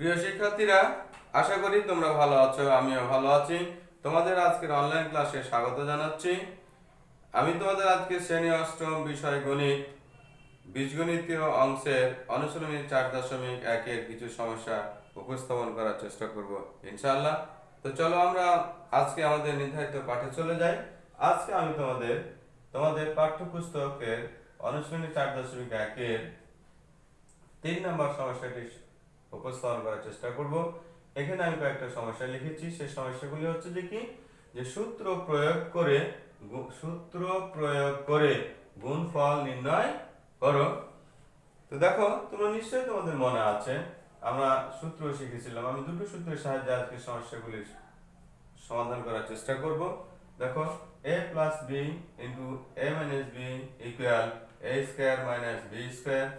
প্রিয় শিক্ষার্থীরা, আশা করি তোমরা ভালো আছো, আমিও ভালো আছি। তোমাদের আজকের অনলাইন ক্লাসে স্বাগত জানাচ্ছি। আমি তোমাদের আজকে শ্রেণী অষ্টম বিষয় গণিত বীজগণিতীয় অংশের অনুশীলনী 4.1-এর কিছু সমস্যা উপস্থাপন করার চেষ্টা করব ইনশাআল্লাহ। তো চলো আমরা আজকে আমাদের নির্ধারিত পাঠে চলে যাই। আজকে আমি তোমাদের পাঠ্যপুস্তকের অনুশীলনী 4.1-এর 3 নম্বর সমস্যাটি উপস্থাপন করার চেষ্টা করব। এখানে আমি কয়েকটা সমস্যা লিখেছি। সেই সমস্যাগুলি হচ্ছে যে সূত্র প্রয়োগ করে গুণফল নির্ণয় করো। তো দেখো, তোমরা নিশ্চয়ই তোমাদের মনে আছে আমরা সূত্র শিখেছিলাম। আমি দুটো সূত্রের সাহায্যে আজকে সমস্যাগুলির সমাধান করার চেষ্টা করব। দেখো, a plus b into a minus b equal a square minus b square।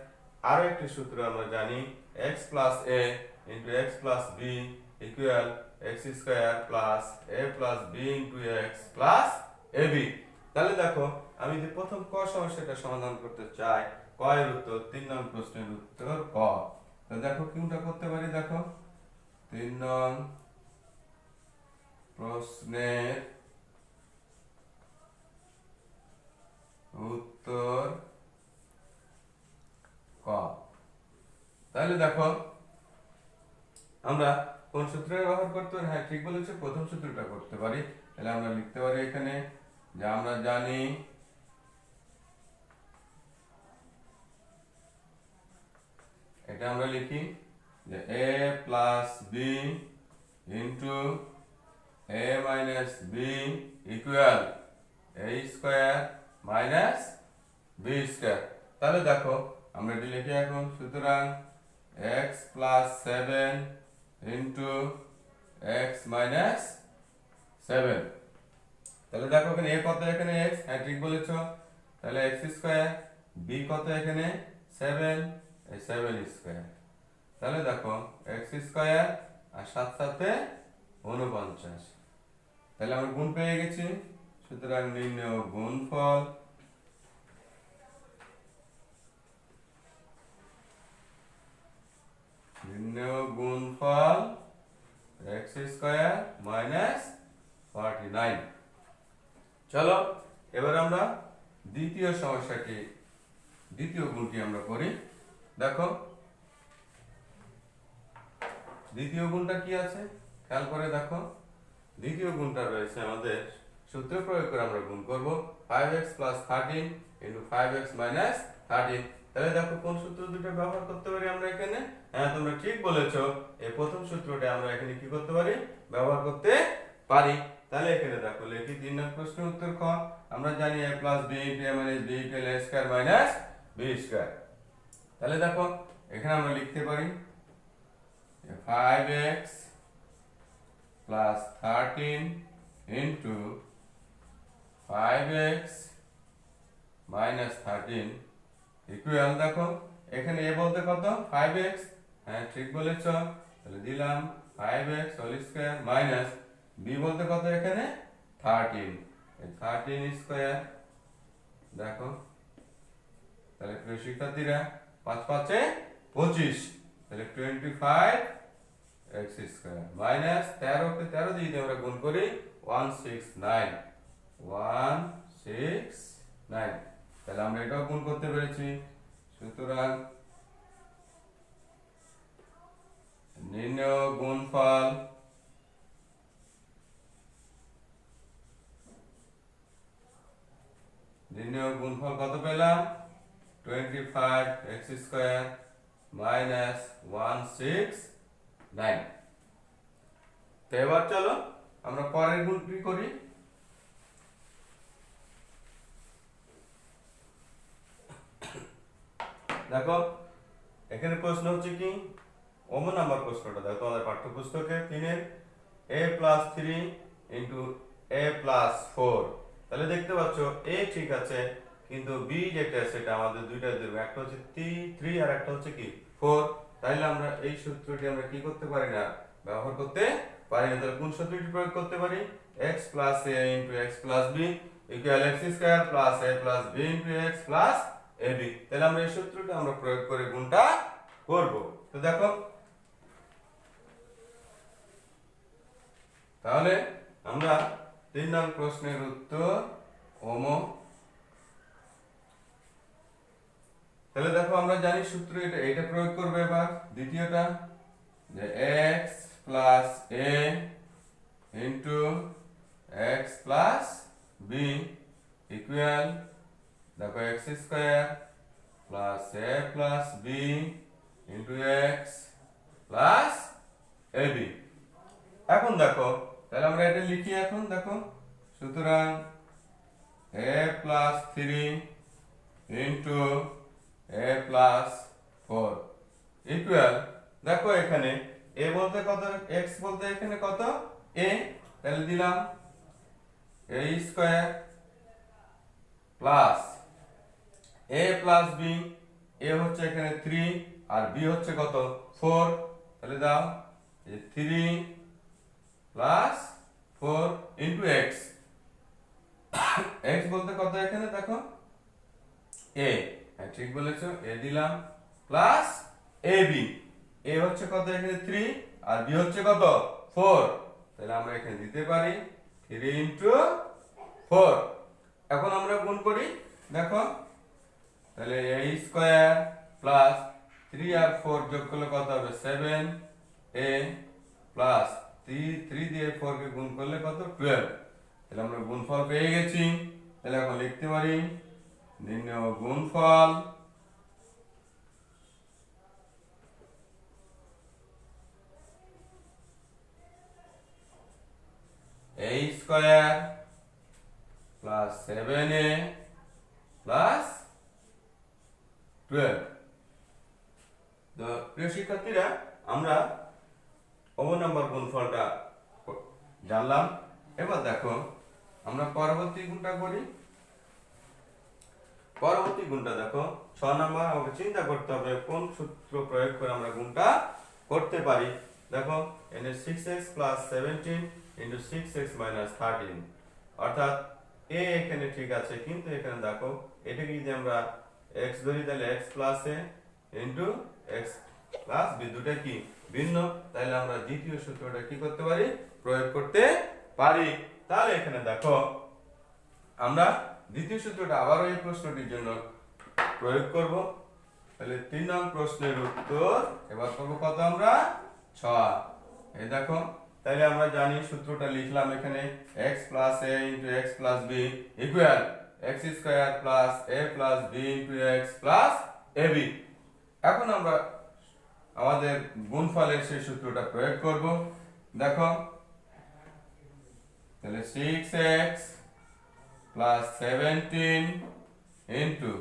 আরো একটি সূত্র আমরা জানি, x plus a into x plus b equal x square plus a plus b into x plus ab। তাহলে দেখো, আমি যে প্রথম ক সমস্যাটা সমাধান করতে চাই, ক এর উত্তর 3 নং প্রশ্নের উত্তর ক। তো দেখো কোনটা করতে পারি। দেখো 3 নং প্রশ্নের উত্তর ক। তাহলে দেখো আমরা কোন সূত্র ব্যবহার করতে পারি? হ্যাঁ, ঠিক বলেছো, প্রথম সূত্রটা করতে পারি। তাহলে আমরা লিখতে পারি এখানে যে আমরা জানি এটা আমরা লিখি যে a plus b into a minus b equal a square minus b square। তাহলে দেখো আমরা এটি লিখি এখন। সুতরাং x plus 7 into x minus 7। তাহলে দেখো এখানে a কত, এখানে x, হ্যাঁ ঠিক বলেছো। তাহলে x স্কয়ার, b কত এখানে 7, এই 7 স্কয়ার। তাহলে দেখো x স্কয়ার আর সাথে 49। তাহলে আমরা গুণ পেয়ে গেছি। সুতরাং নির্ণয় গুণফল x স্কয়ার মাইনাস 49। চলো এবার আমরা দ্বিতীয় গুণটি আমরা করি। দেখো দ্বিতীয় গুণটা কি আছে খেয়াল করে দেখো। দ্বিতীয় গুণটা রয়েছে আমাদের সূত্র প্রয়োগ করে আমরা গুণ করব 5x plus 13 into 5x minus 13। তাহলে দেখো কোন সূত্র দুটো ব্যবহার করতে পারি আমরা এখানে? হ্যাঁ, তোমরা ঠিক বলেছো, এই প্রথম সূত্রটা আমরা এখানে কি করতে পারি? ব্যবহার করতে পারি। তাহলে এখানে দেখো লিখি 3 নং প্রশ্নের উত্তর খ। আমরা জানি a plus b into a minus b equal a square minus b square। তাহলে দেখো এখানে আমরা লিখতে পারি 5x plus 13 into 5x minus 13 equal, দেখো এখানে a বলতে কত 5x, হ্যাঁ ঠিক বলেছ। তাহলে দিলাম 5x whole square minus b বলতে কত এখানে 13, এই 13 স্কয়ার। দেখো তাহলে প্রিয় শিক্ষার্থীরা 5 5 এ 25, তাহলে 25 x স্কয়ার মাইনাস 13 কে 13 দিয়ে যদি আমরা গুণ করি 169। তাহলে আমরা এটাও গুণ করতে পেরেছি। সুতরাং নির্ণয় গুণফল কত পেলাম? 25 x স্কয়ার মাইনাস 169। তো এবার চলো আমরা পরের গুণটি করি। দেখো এখানে প্রশ্ন হচ্ছে কি, নাম্বার প্রশ্নটা দেখো তোমাদের পাঠ্যপুস্তকে 3-এর a plus 3 into a plus 4। তাহলে দেখতে পাচ্ছ a ঠিক আছে, কিন্তু b যেটা সেটা আমাদের দুইটা দেব, একটা হচ্ছে 3 আর একটা হচ্ছে কি 4। তাহলে আমরা এই সূত্রটি আমরা কি করতে পারি না? ব্যবহার করতে পারি না। তাহলে কোন সূত্রটি প্রয়োগ করতে পারি? x plus a into x plus b equal x square plus a plus b into x plus ab। তাহলে আমরা এই সূত্রটা আমরা প্রয়োগ করে গুণটা করব। তো দেখো তাহলে আমরা 3 নং প্রশ্নের উত্তর ওমো। তাহলে দেখো আমরা জানি সূত্র, এটা প্রয়োগ করবে এবার দ্বিতীয়টা, যে x plus a into x plus b equal, দেখো x square plus a plus b into x plus ab। এখন দেখো তাহলে আমরা এটা লিখি এখন, দেখো সুতরাং a plus 3 into a plus 4 equal, দেখো এখানে a বলতে কত, x বলতে এখানে কত a, তাহলে দিলাম a square plus a plus b, a হচ্ছে এখানে 3 আর b হচ্ছে কত 4, তাহলে দাও এই 3 প্লাস 4 ইন্টু x, x বলতে কত এখানে দেখো a, হ্যাঁ ঠিক বলেছো, a দিলাম প্লাস ab, a হচ্ছে কত এখানে 3 আর b হচ্ছে কত 4, তাহলে আমরা এখানে দিতে পারি 3 ইন্টু 4। এখন আমরা গুণ করি, দেখো তাহলে a স্কয়ার প্লাস 3 আর 4 যোগ করলে কত হবে 7a প্লাস 3 দিয়ে 4 কে গুণ করলে কত 12, তাহলে আমরা গুণফল পেয়ে গেছি। তাহলে এখন লিখতে পারি নির্ণয় গুণফল a square plus 7a plus 12। তো প্রিয় শিক্ষার্থীরা, আমরা নাম্বার গুণফলটা জানলাম। এবার দেখো আমরা পরবর্তী গুণটা করি। পরবর্তী গুণটা দেখো 6 নাম্বার, আমাকে চিন্তা করতে হবে কোন সূত্র প্রয়োগ করে আমরা গুণটা করতে পারি। দেখো এখানে 6x plus 17 into 6x minus 13, অর্থাৎ a এখানে ঠিক আছে, কিন্তু এখানে দেখো এটাকে যদি আমরা x ধরি তাহলে x plus a into x plus b, দুটো কি ভিন্ন, তাহলে আমরা দ্বিতীয় সূত্রটা কি করতে পারি প্রয়োগ করতে পারি। তাহলে এখানে দেখো আমরা দ্বিতীয় সূত্রটা আবারও এই প্রশ্নটির জন্য প্রয়োগ করব। তাহলে 3 নং প্রশ্নের উত্তর এবার করব কত আমরা 6। এই দেখো তাহলে আমরা জানি সূত্রটা লিখলাম এখানে x plus a into x plus b equal x square plus a plus b into x plus ab। এখন আমরা আমাদের গুণফলের সেই সূত্রটা প্রয়োগ করব। দেখো তাহলে 6x plus 17 into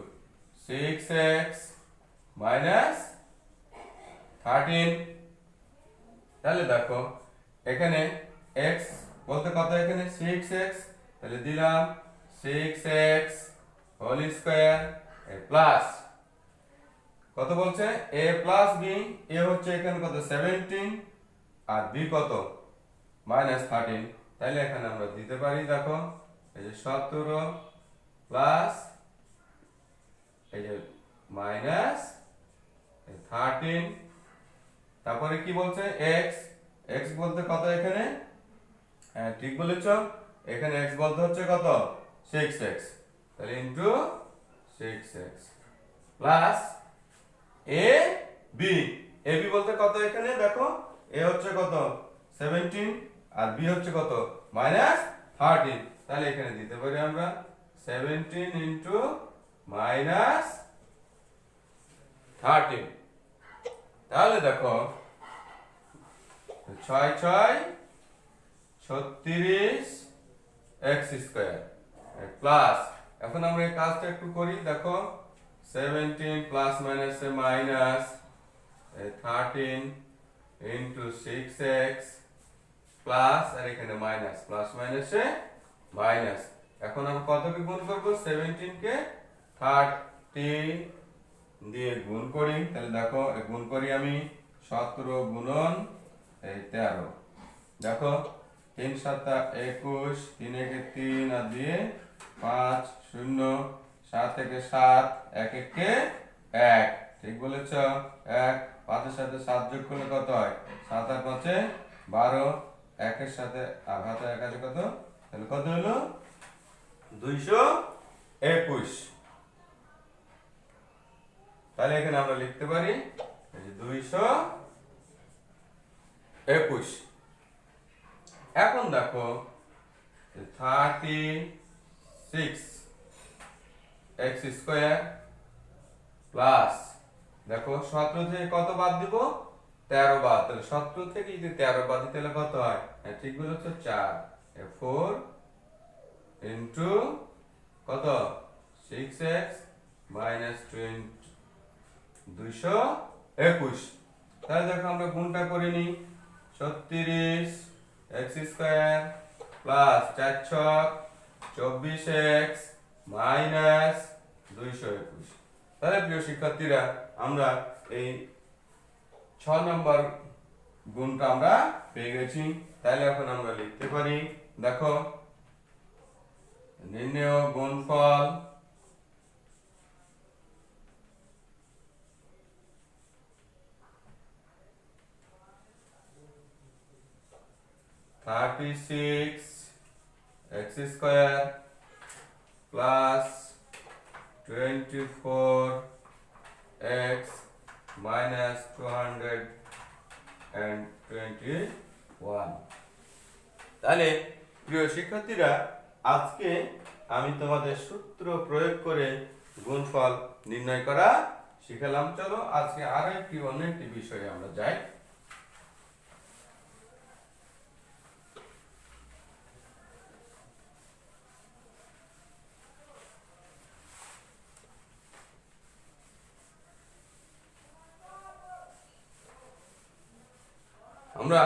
6x minus 13, তাহলে দেখো এখানে x বলতে কত এখানে 6x, তাহলে দিলাম 6x হোল স্কয়ার প্লাস কত বলছে a প্লাস b, a হচ্ছে এখানে কত 17 আর b কত মাইনাস 13, তাহলে এখানে আমরা দিতে পারি দেখো এই যে 17 প্লাস এই যে মাইনাস 13, তারপরে কি বলছে x, x বলতে কত এখানে, হ্যাঁ ঠিক বলেছ, এখানে x বলতে হচ্ছে কত 6x, তাহলে into 6x plus a b, a b বলতে কত এখানে দেখো a হচ্ছে কত 17 আর b হচ্ছে কত মাইনাস 13, তাহলে এখানে দিতে পারি আমরা 17 ইনটু মাইনাস 13। তাহলে দেখো 6 6 36 x স্কয়ার প্লাস, এখন আমরা এই কাজটা একটু করি, দেখো 17 প্লাস মাইনাসে মাইনাস 13 ইনটু 6x প্লাস, আর এখানে মাইনাস প্লাস মাইনাসে মাইনাস, এখন আমরা কতকে গুণ করব 17 কে 30 দিয়ে গুণ করি, তাহলে দেখো গুণ করি আমি 17 গুণন এই 13, দেখো 3 7 21, 3 একে 3 আর দিয়ে 5 0, 7 থেকে 7, 1 1 1, ঠিক বলেছ 1, 5 এর সাথে 7 যোগ করলে কত হয় 7 আর 5 12, একের সাথে আঘাত এক আছে কত, তাহলে কত হলো 221। তাহলে এখানে আমরা লিখতে পারি 221। এখন দেখো 36x² প্লাস, দেখো 17 থেকে কত বাদ দিব, 13 বাদ, তাহলে 17 থেকে যদি 13 বাদ দিই তাহলে কত হয়, হ্যাঁ ঠিক বলেছো 4, 4 ইন্টু কত 6x মাইনাস 221। তাহলে দেখো আমরা গুণটা করে নিই, 36x² প্লাস 4 ছক 24x মাইনাস 221। তাহলে প্রিয় শিক্ষার্থীরা আমরা এই 6 নম্বর গুণটা আমরা পেয়ে গেছি। তাহলে এখন আমরা লিখতে পারি, দেখো নির্ণেয় গুণফল (36x² প্লাস 24x মাইনাস 221। তাহলে প্রিয় শিক্ষার্থীরা, আজকে আমি তোমাদের সূত্র প্রয়োগ করে গুণফল নির্ণয় করা শিখালাম। চলো আজকে আরো অন্য একটি বিষয়ে আমরা যাই। আমরা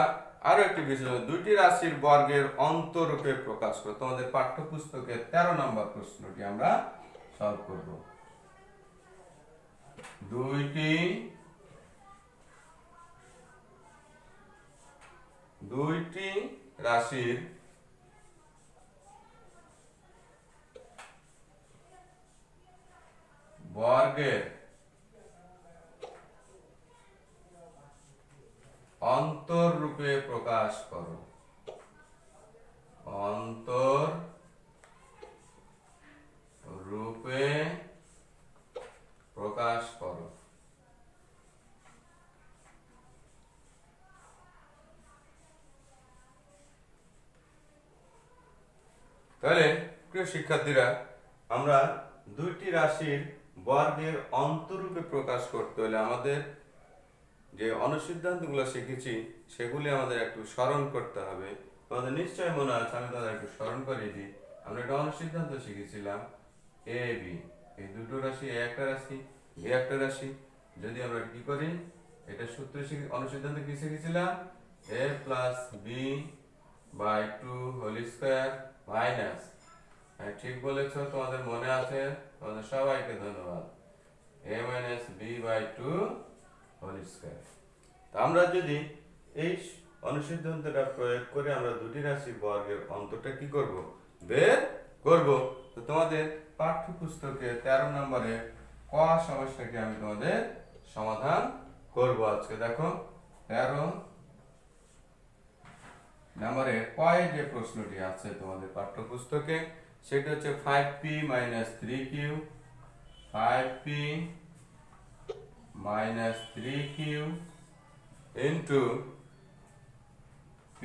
আরো একটি বিষয়, দুইটি রাশির বর্গের অন্তরূপে প্রকাশ করো। তোমাদের পাঠ্যপুস্তকের 13 নম্বর প্রশ্নটি আমরা সলভ করব। দুইটি রাশির বর্গের অন্তররূপে প্রকাশ করো। অন্তররূপে প্রকাশ করো। তাহলে প্রিয় শিক্ষার্থীরা, আমরা দুইটি রাশির বর্গের অন্তররূপে প্রকাশ করতে হলে আমাদের যে অনুসিদ্ধান্তগুলো শিখেছি সেগুলি আমাদের একটু স্মরণ করতে হবে। তোমাদের নিশ্চয় মনে আছে, আমি তাদের একটু স্মরণ করিয়ে দিই। আমরা একটা অনুসিদ্ধান্ত শিখেছিলাম, এ বি, এই দুটো রাশি, এ একটা রাশি, বি একটা রাশি। যদি আমরা কি করি, এটা সূত্র অনুসিদ্ধান্ত কি শিখেছিলাম, a plus B by 2 whole square minus, হ্যাঁ ঠিক বলেছো, তোমাদের মনে আছে, তোমাদের সবাইকে ধন্যবাদ, a minus B by 2 whole square. আমরা যদি এই অনুসিদ্ধান্তটা প্রয়োগ করে আমরা দুটি রাশির বর্গের অন্তরটা কি করব, বের করব। তো তোমাদের পাঠ্যপুস্তকে 13 নম্বরে ক সমস্যাটি আমি তোমাদের সমাধান করব আজকে। দেখো 13 নম্বরে কয় যে প্রশ্নটি আছে তোমাদের পাঠ্যপুস্তকে, সেটা হচ্ছে 5p minus 3q, 5p minus 3q into p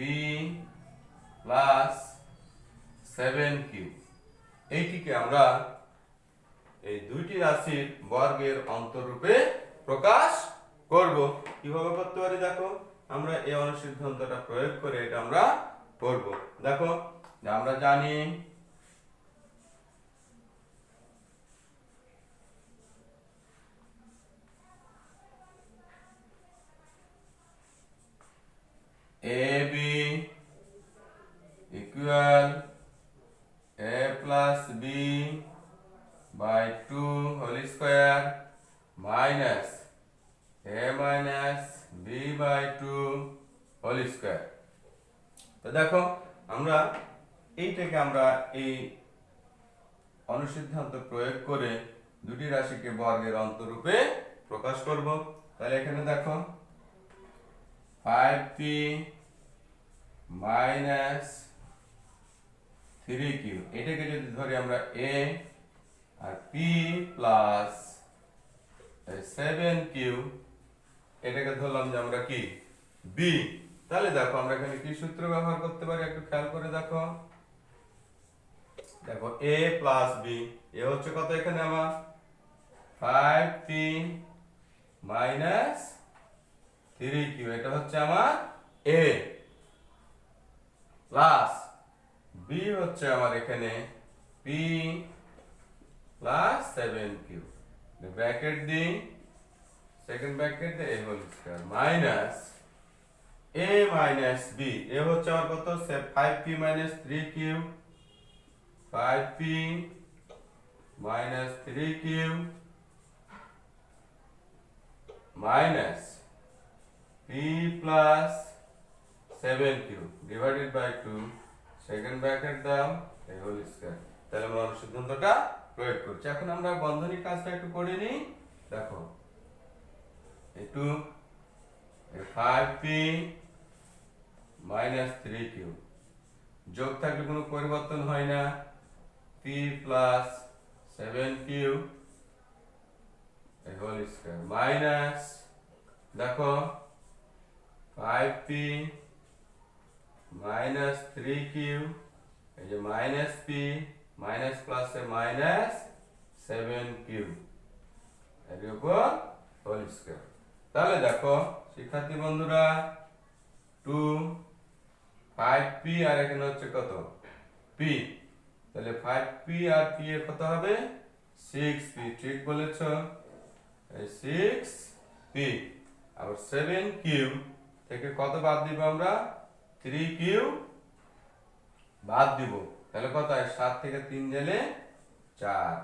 plus 7q। এইটিকে আমরা এই দুইটি রাশির বর্গের অন্তররূপে প্রকাশ করব। কিভাবে করতে পারি, দেখো আমরা এই অনুসিদ্ধান্তটা প্রয়োগ করে এটা আমরা করব। দেখো আমরা জানি AB equal A plus B by 2 whole square minus A minus B by 2 whole square। তো দেখো আমরা এইটাকে আমরা এই অনুসিদ্ধান্ত প্রয়োগ করে দুটি রাশিকে বর্গের অন্তররূপে প্রকাশ করব। তাহলে এখানে দেখো 5p মাইনাস 3q, এটাকে যদি ধরি আমরা a R p plus 7q, এটাকে ধরলাম যে আমরা কি b। তাহলে দেখো আমরা এখানে কি সূত্র ব্যবহার করতে পারি একটু খেয়াল করে দেখো। দেখো a প্লাস b, এ হচ্ছে কত এখানে আমার 5p মাইনাস 3q, এটা হচ্ছে আমার a, প্লাস b হচ্ছে আমার এখানে p প্লাস 7q, ব্র্যাকেট দিই, সেকেন্ড ব্র্যাকেট দিয়ে a whole square minus a minus b, এ হচ্ছে আমার কত 5p minus 3q, 5p minus 3q minus p plus 7q divided by 2, second bracket দাও, এই হোল স্কয়ার। তাহলে আমরা অনুসিদ্ধান্তটা প্রয়োগ করছি। এখন আমরা বন্ধনীর কাজটা একটু করে নিই। দেখো এই 2 এই 5p মাইনাস 3q, যোগ থাকলে কোনো পরিবর্তন হয় না, p প্লাস 7q এই হোল স্কয়ার মাইনাস, দেখো 5p মাইনাস 3q, এই যে মাইনাস p মাইনাস প্লাসে মাইনাস 7q এর উপর হোল স্কয়ার। তাহলে দেখো শিক্ষার্থী বন্ধুরা 2 5p আর এখানে হচ্ছে কত p, তাহলে 5p আর p এর কত হবে 6p, ঠিক বলেছো, এই 6p। আবার 7q থেকে কত বাদ দিব আমরা 3q বাদ দিব, তাহলে কত হয় 7 থেকে 3 গেলে 4,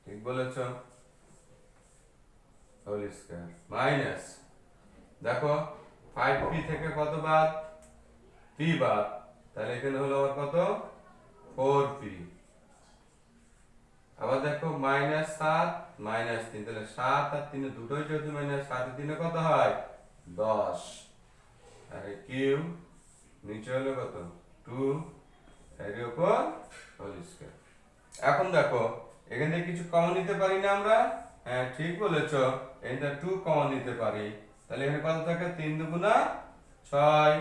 ঠিক বলেছো, হোল স্কয়ার মাইনাস, দেখো 5p থেকে কত বাদ p বাদ, তাহলে এখানে হলো আবার কত 4p। আবার দেখো মাইনাস 7 মাইনাস 3, তাহলে 7 আর 3 দুটোই যদি মাইনাস, 7 আর 3 কত হয় 10, আর কিউ নিচে হলো কত 2 এর উপর হোল স্কয়ার। এখন দেখো এখান থেকে কিছু কমন নিতে পারি না আমরা, হ্যাঁ ঠিক বলেছো, এটা 2 কমন নিতে পারি, তাহলে এখানে কত থাকে 3 দুগুণা 6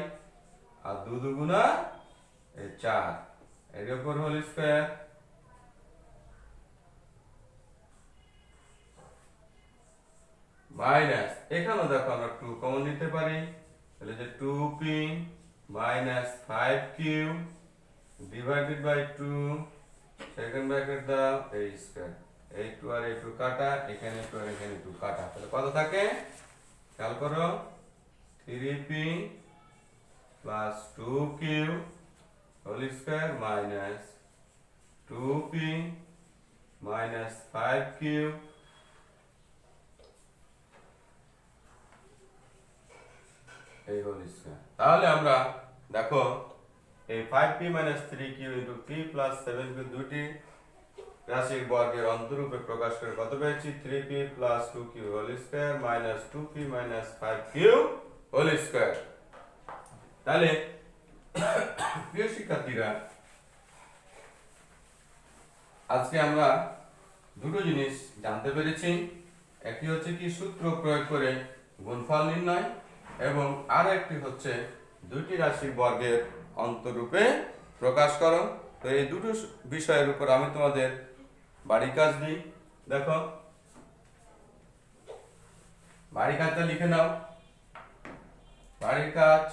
আর 2 দুগুণা 4 এর উপর হোল স্কয়ার মাইনাস, এখানেও দেখো আমরা 2 কমন নিতে পারি, তাহলে যে 2p minus 5q divided by 2, second bracket দাও এই স্কয়ার, এই 2 আর এই 2 কাটা, এখানে 2 আর এখানে 2 কাটা, তাহলে কত থাকে খেয়াল করো 3p plus 2q whole square minus 2p minus 5q এই হোল স্কয়ার। তাহলে আমরা দেখো এই 5p minus 3q into p plus 7q দুটি রাশির বর্গের অন্তরূপে প্রকাশ করে কত পেয়েছি 3p plus 2q whole square minus 2p minus 5q whole square. তাহলে প্রিয় শিক্ষার্থীরা আজকে আমরা দুটো জিনিস জানতে পেরেছি, একটি হচ্ছে কি সূত্র প্রয়োগ করে গুণফল নির্ণয়, এবং আরো একটি হচ্ছে দুটি রাশির বর্গের অন্তরূপে প্রকাশ করো। তো এই দুটো বিষয়ের উপর আমি তোমাদের বাড়ি কাজ দিই। দেখো বাড়ি কাজটা লিখে নাও। বাড়ির কাজ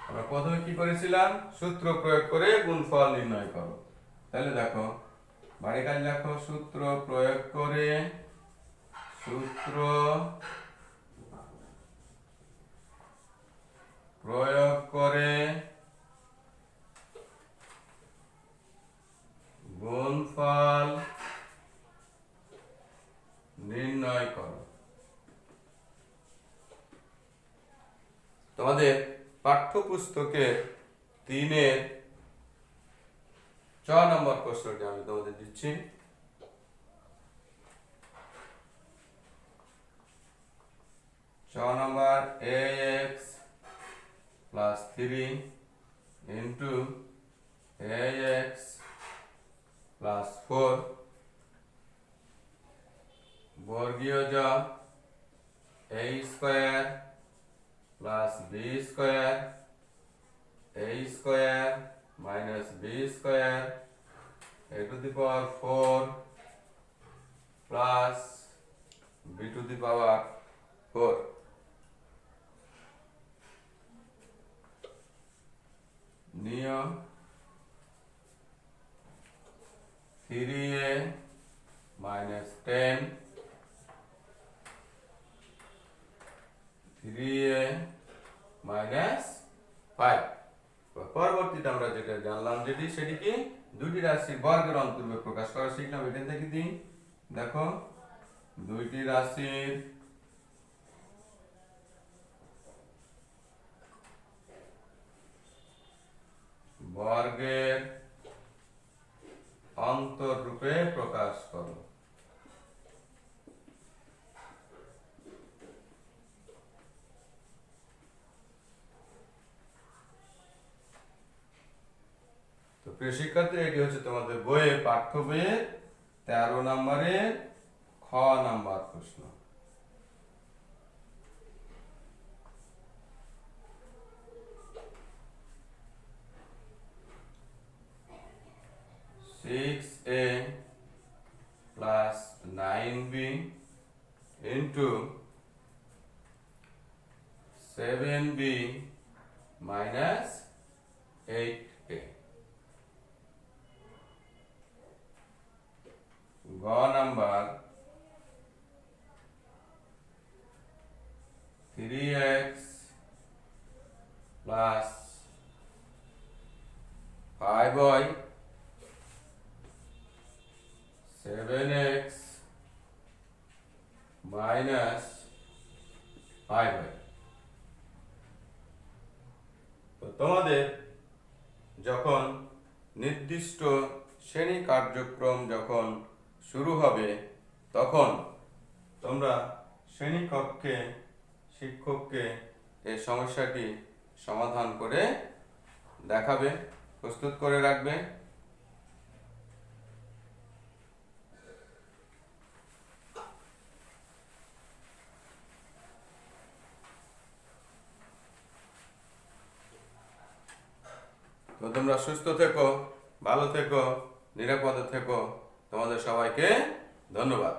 আমরা প্রথমে কি করেছিলাম সূত্র প্রয়োগ করে গুণফল নির্ণয় করো। তাহলে দেখো বাড়ি কাজ লেখো সূত্র প্রয়োগ করে গুণফল নির্ণয় করো। তোমাদের পাঠ্যপুস্তকে 3-এর 6 নম্বর প্রশ্নটি আমি তোমাদের দিচ্ছি। নম্বর ax plus 3 into ax plus 4 বর্গীয় জ a square plus b square a square minus b square a to the power 4 plus b to the power 4 নিয় 3a minus 10 3a minus 5 পরবর্তীতে আমরা যেটা জানলাম সেটি কি দুটি রাশির বর্গের অন্তর্ভুক্ত প্রকাশ করা শিখলাম। এটা থেকে দিই, দেখো দুইটি রাশির বর্গের অন্তররূপে প্রকাশ করো। তো প্রিয় শিক্ষার্থী, এটি হচ্ছে তোমাদের বইয়ে পাঠ্য বইয়ের 13 নম্বরের খ নাম্বার প্রশ্ন। (6a plus 9b into 7b minus 8a গ number 3x plus 5y 7x minus 5y। তো তোমাদের যখন নির্দিষ্ট শ্রেণী কার্যক্রম যখন শুরু হবে তখন তোমরা শ্রেণীকক্ষে শিক্ষককে এই সমস্যাটি সমাধান করে দেখাবে, প্রস্তুত করে রাখবে। তো তোমরা সুস্থ থেকো, ভালো থেকো, নিরাপদে থেকো। তোমাদের সবাইকে ধন্যবাদ।